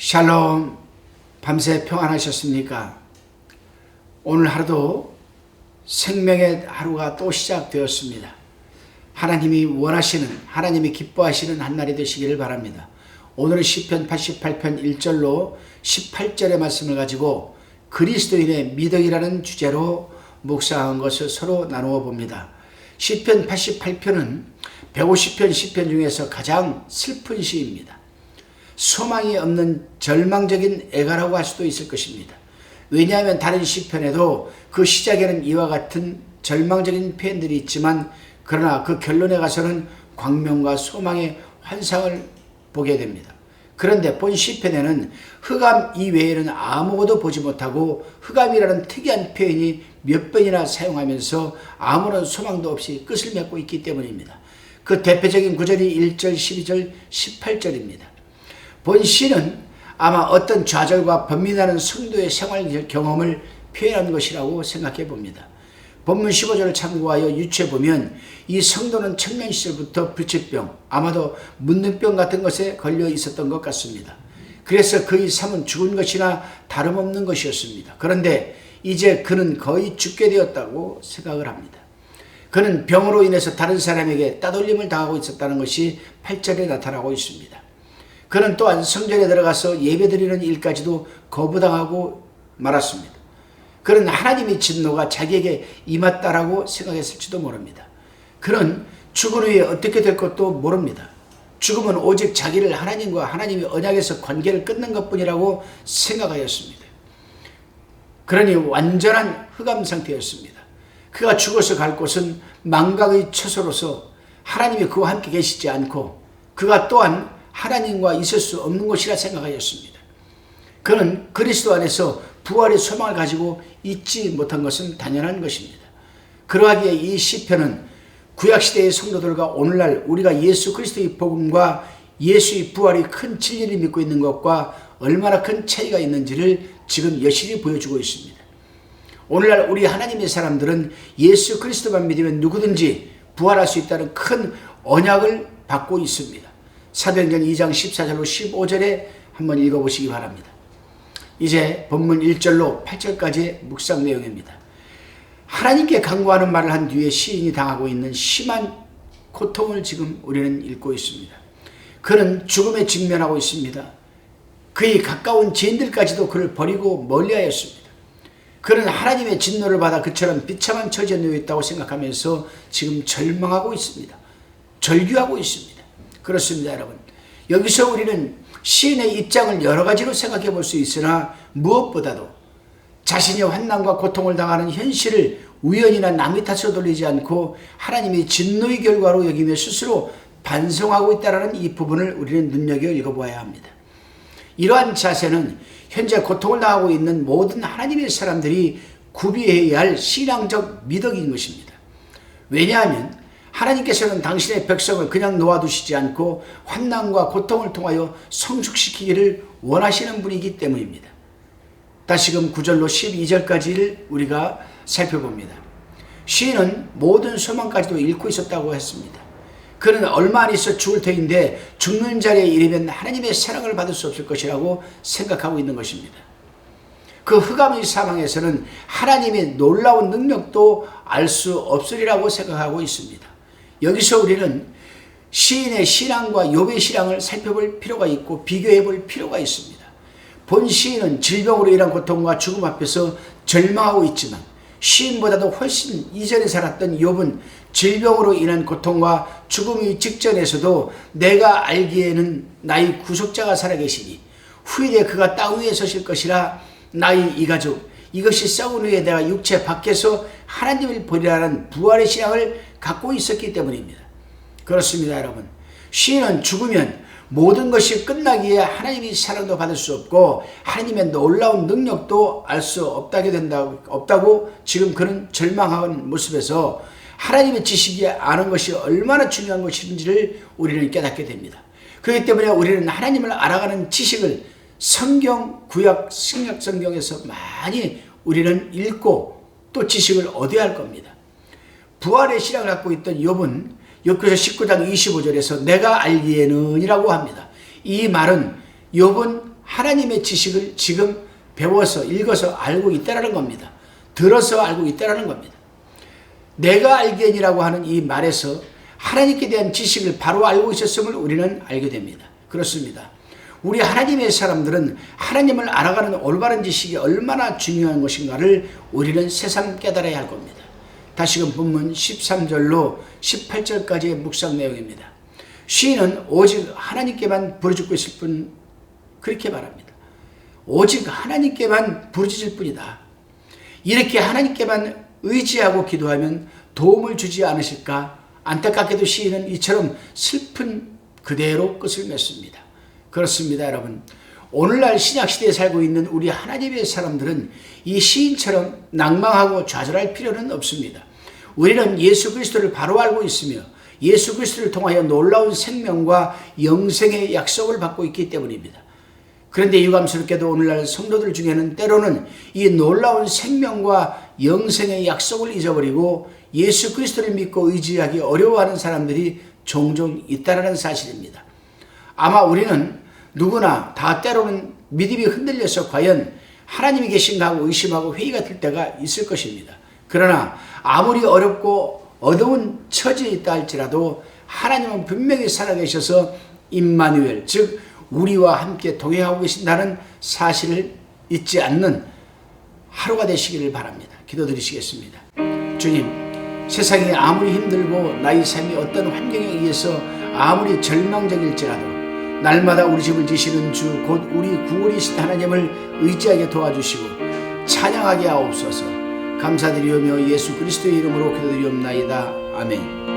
샬롬, 밤새 평안하셨습니까? 오늘 하루도 생명의 하루가 또 시작되었습니다. 하나님이 원하시는, 하나님이 기뻐하시는 한 날이 되시기를 바랍니다. 오늘은 시편 88편 1절로 18절의 말씀을 가지고 그리스도인의 미덕이라는 주제로 묵상한 것을 서로 나누어 봅니다. 시편 88편은 150편 시편 중에서 가장 슬픈 시입니다. 소망이 없는 절망적인 애가라고 할 수도 있을 것입니다. 왜냐하면 다른 시편에도 그 시작에는 이와 같은 절망적인 표현들이 있지만 그러나 그 결론에 가서는 광명과 소망의 환상을 보게 됩니다. 그런데 본 시편에는 흑암 이외에는 아무것도 보지 못하고 흑암이라는 특이한 표현이 몇 번이나 사용하면서 아무런 소망도 없이 끝을 맺고 있기 때문입니다. 그 대표적인 구절이 1절, 12절, 18절입니다. 본 시는 아마 어떤 좌절과 번민하는 성도의 생활 경험을 표현한 것이라고 생각해 봅니다. 본문 15절을 참고하여 유추해 보면 이 성도는 청년 시절부터 불치병, 아마도 문둥병 같은 것에 걸려 있었던 것 같습니다. 그래서 그의 삶은 죽은 것이나 다름없는 것이었습니다. 그런데 이제 그는 거의 죽게 되었다고 생각을 합니다. 그는 병으로 인해서 다른 사람에게 따돌림을 당하고 있었다는 것이 8절에 나타나고 있습니다. 그는 또한 성전에 들어가서 예배드리는 일까지도 거부당하고 말았습니다. 그는 하나님의 진노가 자기에게 임했다라고 생각했을지도 모릅니다. 그는 죽은 후에 어떻게 될 것도 모릅니다. 죽음은 오직 자기를 하나님과 하나님의 언약에서 관계를 끊는 것뿐이라고 생각하였습니다. 그러니 완전한 흑암 상태였습니다. 그가 죽어서 갈 곳은 망각의 처소로서 하나님이 그와 함께 계시지 않고 그가 또한 하나님과 있을 수 없는 것이라 생각하였습니다. 그는 그리스도 안에서 부활의 소망을 가지고 있지 못한 것은 당연한 것입니다. 그러하기에 이 시편은 구약시대의 성도들과 오늘날 우리가 예수 그리스도의 복음과 예수의 부활이 큰 진리를 믿고 있는 것과 얼마나 큰 차이가 있는지를 지금 여실히 보여주고 있습니다. 오늘날 우리 하나님의 사람들은 예수 그리스도만 믿으면 누구든지 부활할 수 있다는 큰 언약을 받고 있습니다. 사도행전 2장 14절로 15절에 한번 읽어보시기 바랍니다. 이제 본문 1절로 8절까지의 묵상 내용입니다. 하나님께 간구하는 말을 한 뒤에 시인이 당하고 있는 심한 고통을 지금 우리는 읽고 있습니다. 그는 죽음에 직면하고 있습니다. 그의 가까운 지인들까지도 그를 버리고 멀리하였습니다. 그는 하나님의 진노를 받아 그처럼 비참한 처지에 놓여 있다고 생각하면서 지금 절망하고 있습니다. 절규하고 있습니다. 그렇습니다, 여러분. 여기서 우리는 시인의 입장을 여러 가지로 생각해 볼 수 있으나 무엇보다도 자신이 환난과 고통을 당하는 현실을 우연이나 남의 탓으로 돌리지 않고 하나님의 진노의 결과로 여기며 스스로 반성하고 있다는 이 부분을 우리는 눈여겨 읽어보아야 합니다. 이러한 자세는 현재 고통을 당하고 있는 모든 하나님의 사람들이 구비해야 할 신앙적 미덕인 것입니다. 왜냐하면 하나님께서는 당신의 백성을 그냥 놓아두시지 않고 환난과 고통을 통하여 성숙시키기를 원하시는 분이기 때문입니다. 다시금 9절로 12절까지를 우리가 살펴봅니다. 시인은 모든 소망까지도 잃고 있었다고 했습니다. 그는 얼마 안 있어 죽을 터인데 죽는 자리에 이르면 하나님의 사랑을 받을 수 없을 것이라고 생각하고 있는 것입니다. 그 흑암의 사망에서는 하나님의 놀라운 능력도 알 수 없으리라고 생각하고 있습니다. 여기서 우리는 시인의 신앙과 욥의 신앙을 살펴볼 필요가 있고 비교해 볼 필요가 있습니다. 본 시인은 질병으로 인한 고통과 죽음 앞에서 절망하고 있지만 시인보다도 훨씬 이전에 살았던 욥은 질병으로 인한 고통과 죽음의 직전에서도 내가 알기에는 나의 구속자가 살아계시니 후일에 그가 땅 위에 서실 것이라 나의 이 가족 이것이 썩은 후에 내가 육체 밖에서 하나님을 보리라는 부활의 신앙을 갖고 있었기 때문입니다. 그렇습니다, 여러분. 시인은 죽으면 모든 것이 끝나기에 하나님의 사랑도 받을 수 없고 하나님의 놀라운 능력도 알 수 없다고 지금 그는 절망하는 모습에서 하나님의 지식이 아는 것이 얼마나 중요한 것인지를 우리는 깨닫게 됩니다. 그렇기 때문에 우리는 하나님을 알아가는 지식을 성경, 구약, 신약 성경에서 많이 우리는 읽고 또 지식을 얻어야 할 겁니다. 부활의 신앙을 갖고 있던 욥은 욥기서 19장 25절에서 내가 알기에는 이라고 합니다. 이 말은 욥은 하나님의 지식을 지금 배워서 읽어서 알고 있다라는 겁니다. 들어서 알고 있다라는 겁니다. 내가 알기엔이라고 하는 이 말에서 하나님께 대한 지식을 바로 알고 있었음을 우리는 알게 됩니다. 그렇습니다. 우리 하나님의 사람들은 하나님을 알아가는 올바른 지식이 얼마나 중요한 것인가를 우리는 새삼 깨달아야 할 겁니다. 다시금 본문 13절로 18절까지의 묵상 내용입니다. 시인은 오직 하나님께만 부르짖고 있을 뿐 그렇게 말합니다. 오직 하나님께만 부르짖을 뿐이다. 이렇게 하나님께만 의지하고 기도하면 도움을 주지 않으실까? 안타깝게도 시인은 이처럼 슬픈 그대로 끝을 맺습니다. 그렇습니다, 여러분. 오늘날 신약시대에 살고 있는 우리 하나님의 사람들은 이 시인처럼 낭망하고 좌절할 필요는 없습니다. 우리는 예수 그리스도를 바로 알고 있으며 예수 그리스도를 통하여 놀라운 생명과 영생의 약속을 받고 있기 때문입니다. 그런데 유감스럽게도 오늘날 성도들 중에는 때로는 이 놀라운 생명과 영생의 약속을 잊어버리고 예수 그리스도를 믿고 의지하기 어려워하는 사람들이 종종 있다는 사실입니다. 아마 우리는 누구나 다 때로는 믿음이 흔들려서 과연 하나님이 계신가 하고 의심하고 회의가 들 때가 있을 것입니다. 그러나 아무리 어렵고 어두운 처지에 있다 할지라도 하나님은 분명히 살아계셔서 임마누엘, 즉 우리와 함께 동행하고 계신다는 사실을 잊지 않는 하루가 되시기를 바랍니다. 기도드리시겠습니다. 주님, 세상이 아무리 힘들고 나의 삶이 어떤 환경에 의해서 아무리 절망적일지라도 날마다 우리 집을 지시는 주 곧 우리 구원이신 하나님을 의지하게 도와주시고 찬양하게 하옵소서. 감사드리오며 예수 그리스도의 이름으로 기도드리옵나이다. 아멘.